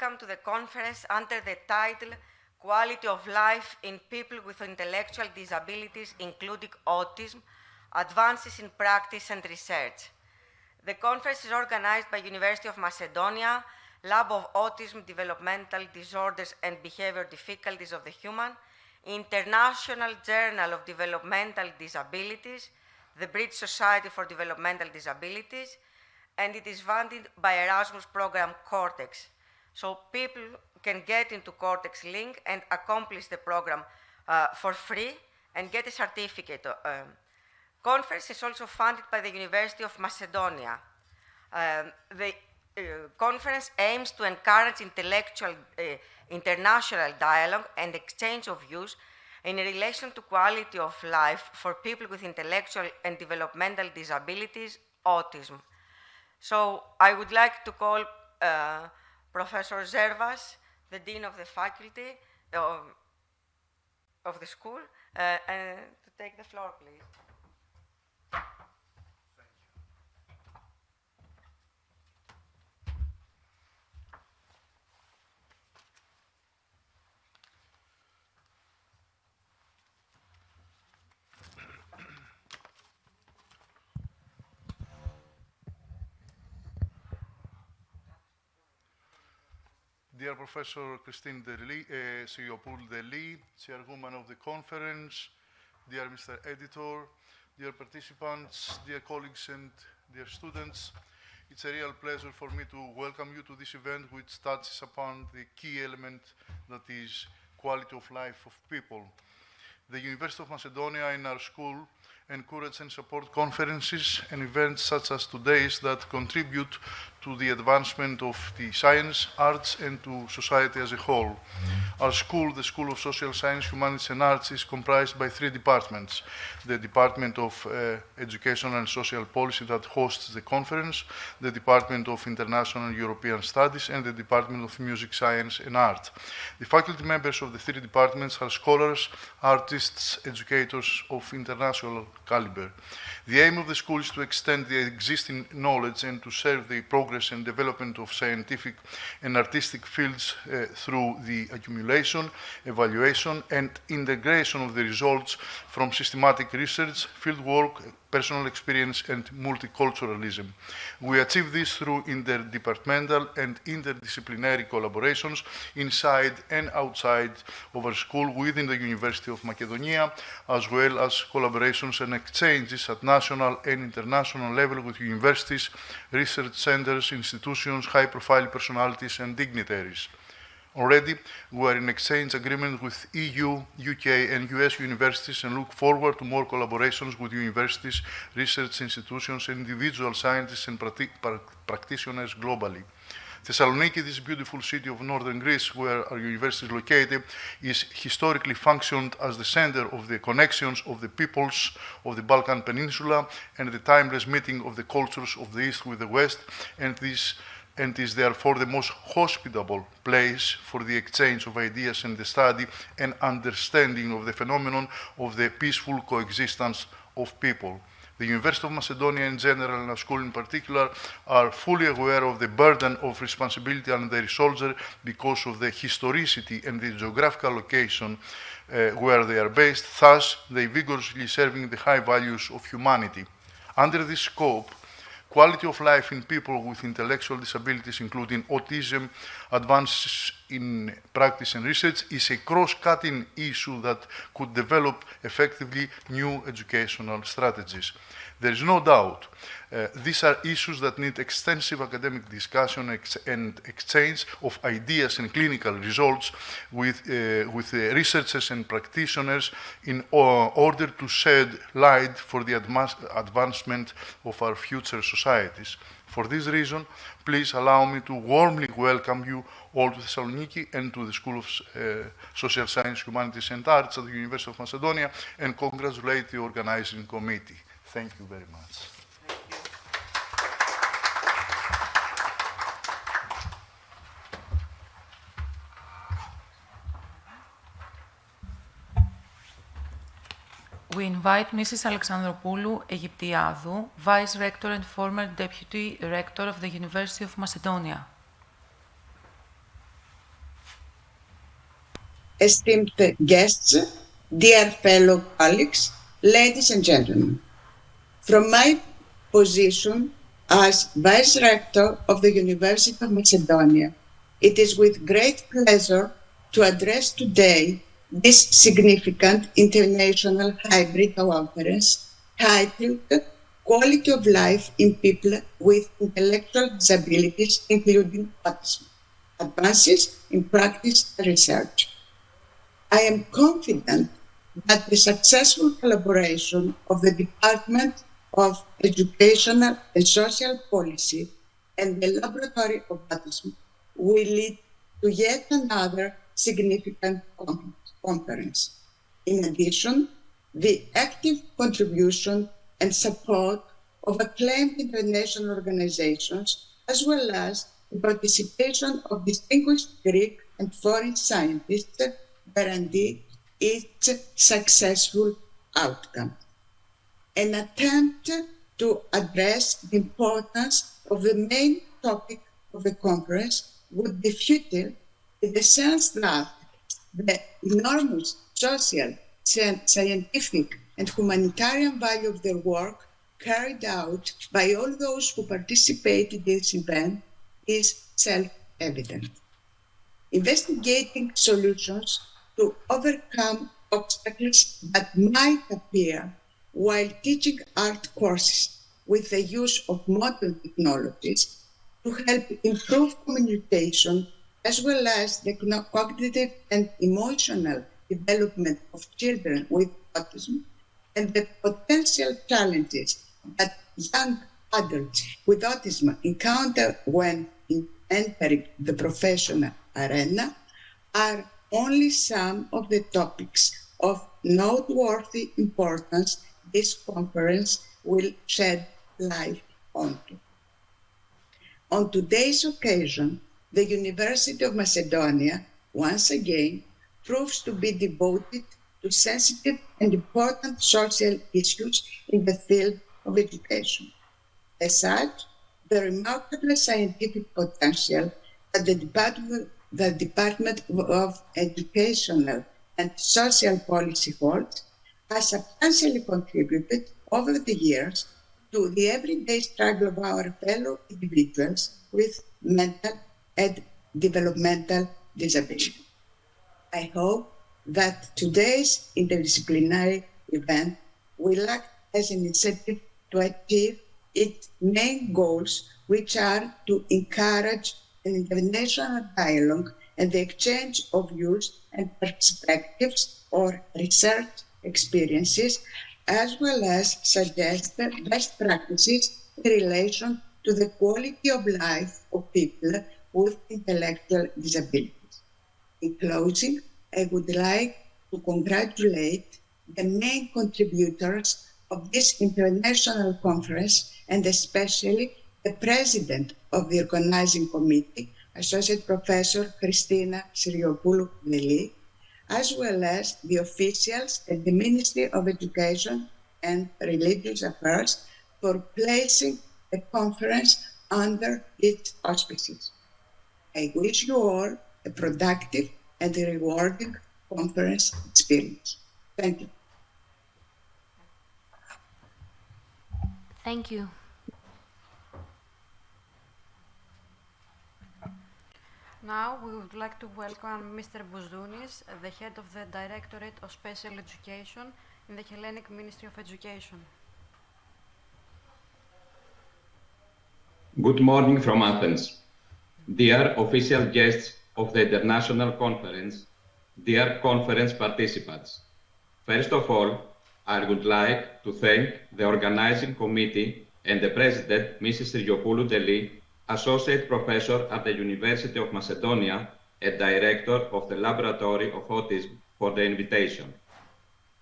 welcome to the conference under the title Quality of Life in People with Intellectual Disabilities, including Autism, Advances in Practice and Research. The conference is organized by University of Macedonia, Lab of Autism, Developmental Disorders and Behavior Difficulties of the Human, International Journal of Developmental Disabilities, the British Society for Developmental Disabilities, and it is funded by Erasmus program Cortex. So people can get into Cortex link and accomplish the program for free and get a certificate. Conference is also funded by the University of Macedonia. The conference aims to encourage intellectual international dialogue and exchange of views in relation to quality of life for people with intellectual and developmental disabilities, autism. So I would like to call Professor Zervas, the Dean of the Faculty of the school, and to take the floor, please. Dear Professor Christine Siopoul Deli, Chairwoman of the conference, dear Mr. Editor, dear participants, dear colleagues and dear students, it's a real pleasure for me to welcome you to this event which touches upon the key element that is quality of life of people. The University of Macedonia and our school encourage and support conferences and events such as today's that contribute to the advancement of the science, arts, and to society as a whole. Our school, the School of Social Science, Humanities and Arts, is comprised by three departments. The Department of Education and Social Policy that hosts the conference, the Department of International and European Studies, and the Department of Music, Science and Art. The faculty members of the three departments are scholars, artists, educators of international caliber. The aim of the school is to extend the existing knowledge and to serve the progress and development of scientific and artistic fields through the accumulation, evaluation, and integration of the results from systematic research, fieldwork, personal experience, and multiculturalism. We achieve this through interdepartmental and interdisciplinary collaborations inside and outside of our school within the University of Macedonia, as well as collaborations and exchanges at national and international level with universities, research centers, institutions, high-profile personalities, and dignitaries. Already, we are in exchange agreement with EU, UK, and US universities and look forward to more collaborations with universities, research institutions, and individual scientists and practitioners globally. Thessaloniki, this beautiful city of northern Greece, where our university is located, is historically functioned as the center of the connections of the peoples of the Balkan Peninsula and the timeless meeting of the cultures of the East with the West, and is therefore the most hospitable place for the exchange of ideas and the study and understanding of the phenomenon of the peaceful coexistence of people. The University of Macedonia in general and our school in particular are fully aware of the burden of responsibility on their shoulders because of the historicity and the geographical location where they are based, thus they vigorously serving the high values of humanity. Under this scope, quality of life in people with intellectual disabilities, including autism, advances in practice and research, is a cross-cutting issue that could develop effectively new educational strategies. There is no doubt these are issues that need extensive academic discussion and exchange of ideas and clinical results with researchers and practitioners in order to shed light for the advancement of our future societies. For this reason, please allow me to warmly welcome you all to Thessaloniki and to the School of Social Science, Humanities and Arts at the University of Macedonia and congratulate the organizing committee. Thank you very much. We invite Mrs. Alexandropoulou Aegyptiadou, Vice Rector and former Deputy Rector of the University of Macedonia. esteemed guests, dear fellow colleagues, ladies and gentlemen. From my position as Vice Rector of the University of Macedonia, it is with great pleasure to address today this significant international hybrid conference titled Quality of Life in People with Intellectual Disabilities, including Autism, Advances in Practice and Research. I am confident that the successful collaboration of the Department of Educational and Social Policy and the Laboratory of Autism will lead to yet another significant conference. In addition, the active contribution and support of acclaimed international organizations, as well as the participation of distinguished Greek and foreign scientists, guarantee its successful outcome. An attempt to address the importance of the main topic of the conference would be futile in the sense that the enormous social, scientific, and humanitarian value of their work carried out by all those who participated in this event is self-evident. Investigating solutions to overcome obstacles that might appear while teaching art courses with the use of modern technologies to help improve communication as well as the cognitive and emotional development of children with autism and the potential challenges that young adults with autism encounter when entering the professional arena are only some of the topics of noteworthy importance this conference will shed light onto. On today's occasion, the University of Macedonia, once again, proves to be devoted to sensitive and important social issues in the field of education. As such, the remarkable scientific potential that the Department of Educational and Social Policy holds has substantially contributed over the years to the everyday struggle of our fellow individuals with mental and developmental disability. I hope that today's interdisciplinary event will act as an incentive to achieve its main goals, which are to encourage an international dialogue and the exchange of views and perspectives or research experiences, as well as suggest best practices in relation to the quality of life of people with intellectual disabilities. In closing, I would like to congratulate the main contributors of this international conference and especially the President of the Organizing Committee, Associate Professor Christina Syriopoulou-Deli, as well as the officials at the Ministry of Education and Religious Affairs for placing the conference under its auspices. I wish you all a productive and a rewarding conference experience. Thank you. Thank you. Now we would like to welcome Mr. Bouzounis, the head of the Directorate of Special Education in the Hellenic Ministry of Education. Good morning from Athens. Dear official guests of the International Conference, dear conference participants. First of all, I would like to thank the Organizing Committee and the President, Mrs. Syriopoulou-Deli, Associate Professor at the University of Macedonia and Director of the Laboratory of Autism for the invitation.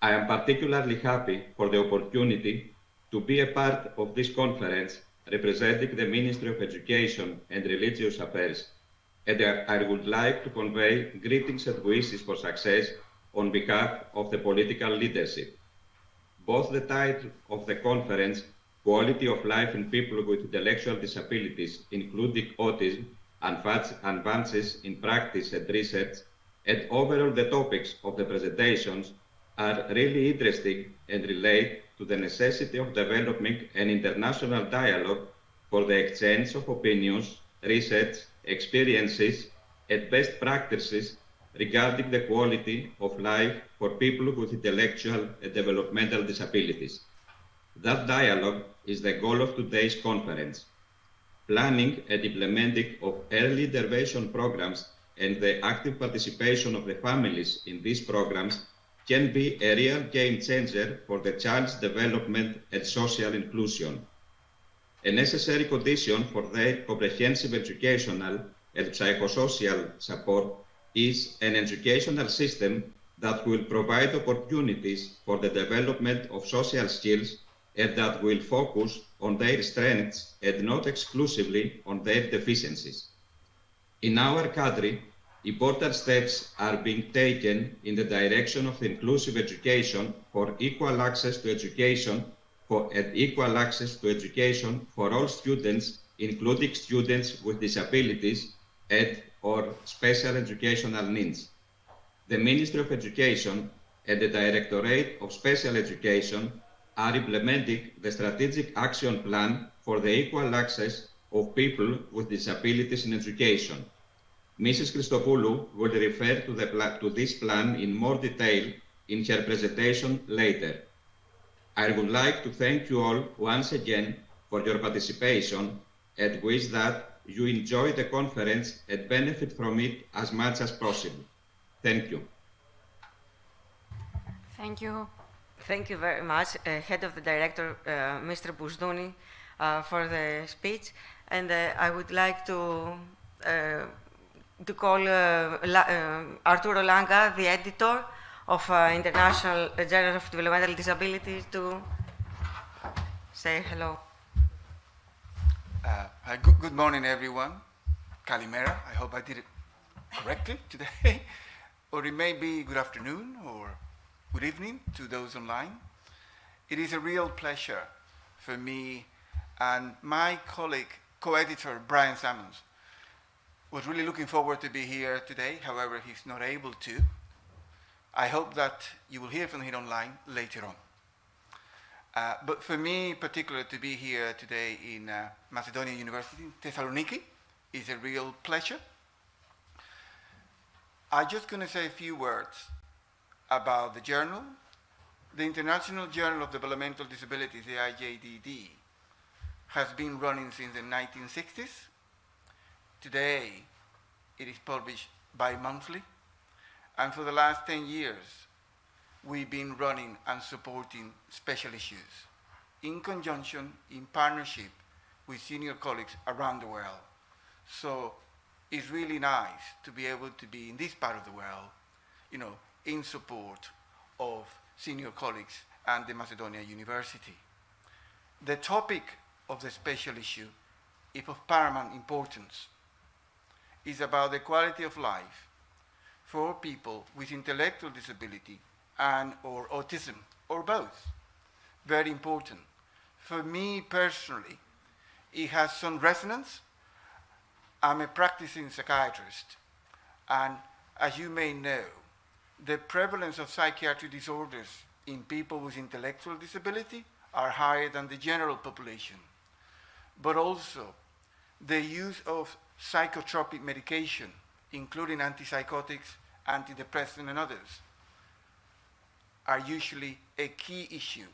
I am particularly happy for the opportunity to be a part of this conference representing the Ministry of Education and Religious Affairs, and I would like to convey greetings and wishes for success on behalf of the political leadership. Both the title of the conference, Quality of Life in People with Intellectual Disabilities, including Autism, Advances in Practice and Research, and overall the topics of the presentations are really interesting and relate to the necessity of developing an international dialogue for the exchange of opinions, research, experiences, and best practices regarding the quality of life for people with intellectual and developmental disabilities. That dialogue is the goal of today's conference. Planning and implementing of early intervention programs and the active participation of the families in these programs can be a real game changer for the child's development and social inclusion. A necessary condition for their comprehensive educational and psychosocial support is an educational system that will provide opportunities for the development of social skills and that will focus on their strengths and not exclusively on their deficiencies. In our country, important steps are being taken in the direction of inclusive education for equal access to education for all students, including students with disabilities and or special educational needs. The Ministry of Education and the Directorate of Special Education are implementing the Strategic Action Plan for the equal access of people with disabilities in education. Mrs. Christopoulou will refer to this plan in more detail in her presentation later. I would like to thank you all once again for your participation and wish that you enjoy the conference and benefit from it as much as possible. Thank you. Thank you. Thank you very much, Head of the Director, Mr. Bouzdouni, for the speech. And I would like to call Arturo Langa, the editor of International Journal of Developmental Disabilities, to say hello. Good morning, everyone. Kalimera. I hope I did it correctly today. Or it may be good afternoon or good evening to those online. It is a real pleasure for me and my colleague, co-editor Brian Salmons, was really looking forward to be here today. However, he's not able to. I hope that you will hear from him online later on. But for me, particularly to be here today in Macedonia University, Thessaloniki, is a real pleasure. I'm just going to say a few words about the journal. The International Journal of Developmental Disabilities, the IJDD, has been running since the 1960s. Today, it is published bi-monthly, and for the last 10 years, we've been running and supporting special issues in conjunction, in partnership with senior colleagues around the world. So it's really nice to be able to be in this part of the world, in support of senior colleagues and the Macedonia University. The topic of the special issue is of paramount importance. It's about the quality of life for people with intellectual disability and or autism, or both. Very important. For me personally, it has some resonance. I'm a practicing psychiatrist, and as you may know, the prevalence of psychiatric disorders in people with intellectual disability are higher than the general population. But also, the use of psychotropic medication, including antipsychotics, antidepressants, and others, are usually a key issue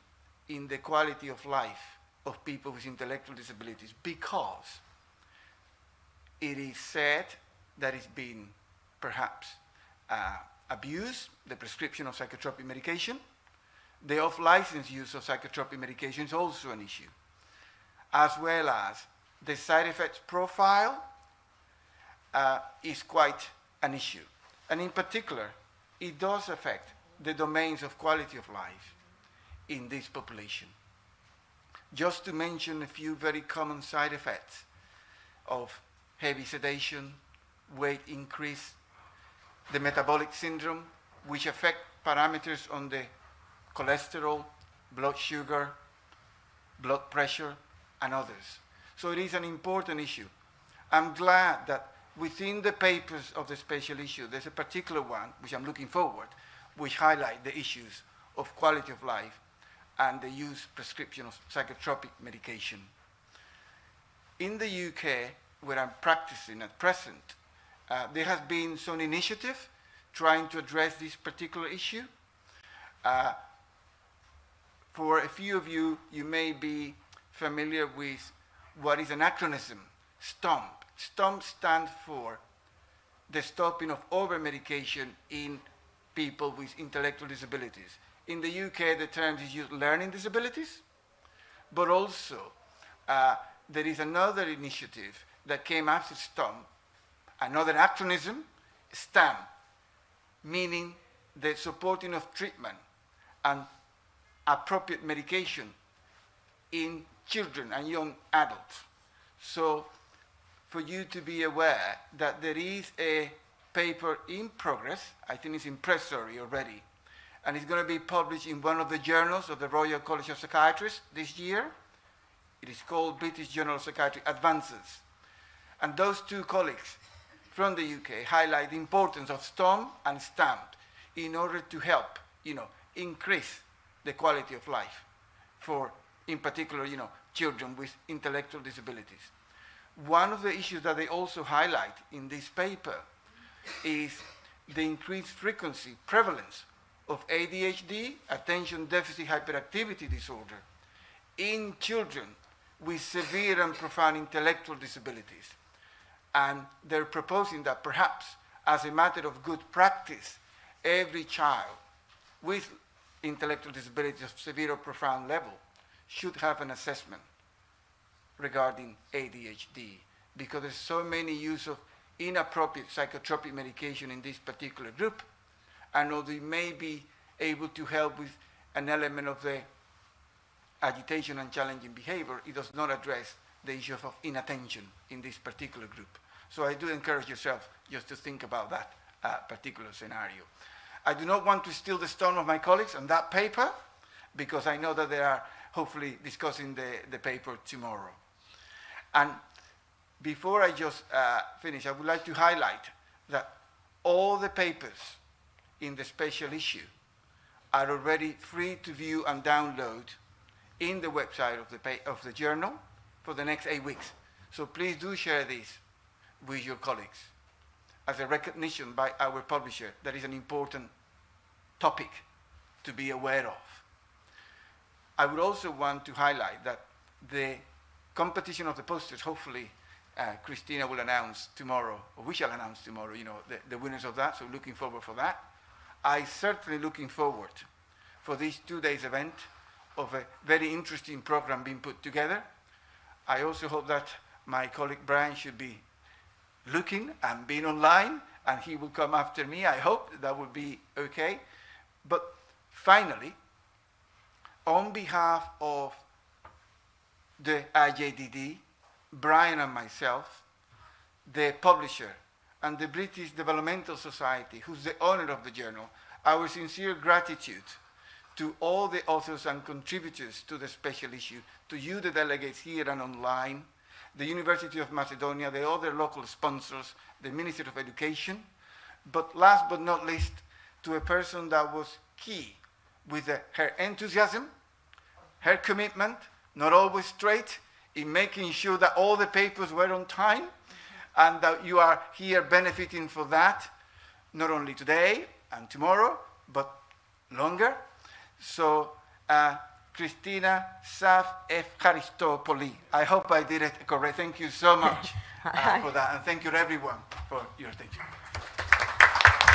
in the quality of life of people with intellectual disabilities, because it is said that it's been perhaps abused, the prescription of psychotropic medication. The off-license use of psychotropic medication is also an issue, as well as the side effects profile is quite an issue. And in particular, it does affect the domains of quality of life in this population. Just to mention a few very common side effects of heavy sedation, weight increase, the metabolic syndrome, which affect parameters on the cholesterol, blood sugar, blood pressure, and others. So it is an important issue. I'm glad that within the papers of the special issue, there's a particular one, which I'm looking forward, which highlight the issues of quality of life and the use prescription of psychotropic medication. In the UK, where I'm practicing at present, there has been some initiative trying to address this particular issue. For a few of you, you may be familiar with what is an acronym, STOMP. STOMP stands for the stopping of over-medication in people with intellectual disabilities. In the UK, the term is used learning disabilities, but also there is another initiative that came after STOMP, another acronym, STAMP, meaning the supporting of treatment and appropriate medication in children and young adults. So for you to be aware that there is a paper in progress, I think it's in press already, and it's going to be published in one of the journals of the Royal College of Psychiatrists this year. It is called British Journal of Psychiatry Advances. And those two colleagues from the UK highlight the importance of STOMP and STAMP in order to help, increase the quality of life for, in particular, children with intellectual disabilities. One of the issues that they also highlight in this paper is the increased frequency, prevalence of ADHD, attention deficit hyperactivity disorder, in children with severe and profound intellectual disabilities. And they're proposing that perhaps, as a matter of good practice, every child with intellectual disabilities of severe or profound level should have an assessment regarding ADHD, because there's so many use of inappropriate psychotropic medication in this particular group, and although they may be able to help with an element of the agitation and challenging behavior, it does not address the issue of inattention in this particular group. So I do encourage yourself just to think about that particular scenario. I do not want to steal the stone of my colleagues on that paper, because I know that they are hopefully discussing the paper tomorrow. And before I just finish, I would like to highlight that all the papers in the special issue are already free to view and download in the website of the journal for the next 8 weeks. So please do share this with your colleagues as a recognition by our publisher that is an important topic to be aware of. I would also want to highlight that the competition of the posters, hopefully Christina will announce tomorrow, or we shall announce tomorrow, the winners of that, so looking forward for that. I certainly looking forward for this 2 days event of a very interesting program being put together. I also hope that my colleague Brian should be looking and being online, and he will come after me. I hope that will be okay. But finally, on behalf of the IJDD, Brian and myself, the publisher, and the British Developmental Society, who's the owner of the journal, our sincere gratitude to all the authors and contributors to the special issue, to you, the delegates here and online, the University of Macedonia, the other local sponsors, the Ministry of Education, but last but not least, to a person that was key with her enthusiasm, her commitment, not always straight, in making sure that all the papers were on time, and that you are here benefiting for that, not only today and tomorrow, but longer. So, Christina Saf Efcharistopouli. I hope I did it correct. Thank you so much for that, and thank you everyone for your attention.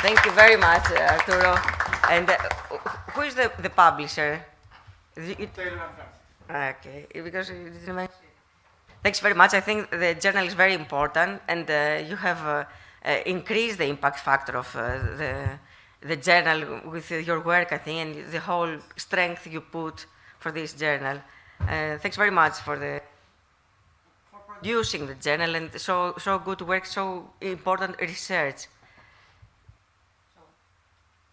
Thank you very much, Arturo. And who is the publisher? Taylor and Francis. Okay, because you didn't mention. Thanks very much. I think the journal is very important, and you have increased the impact factor of the journal with your work, I think, and the whole strength you put for this journal. Thanks very much for producing the journal and so good work, so important research.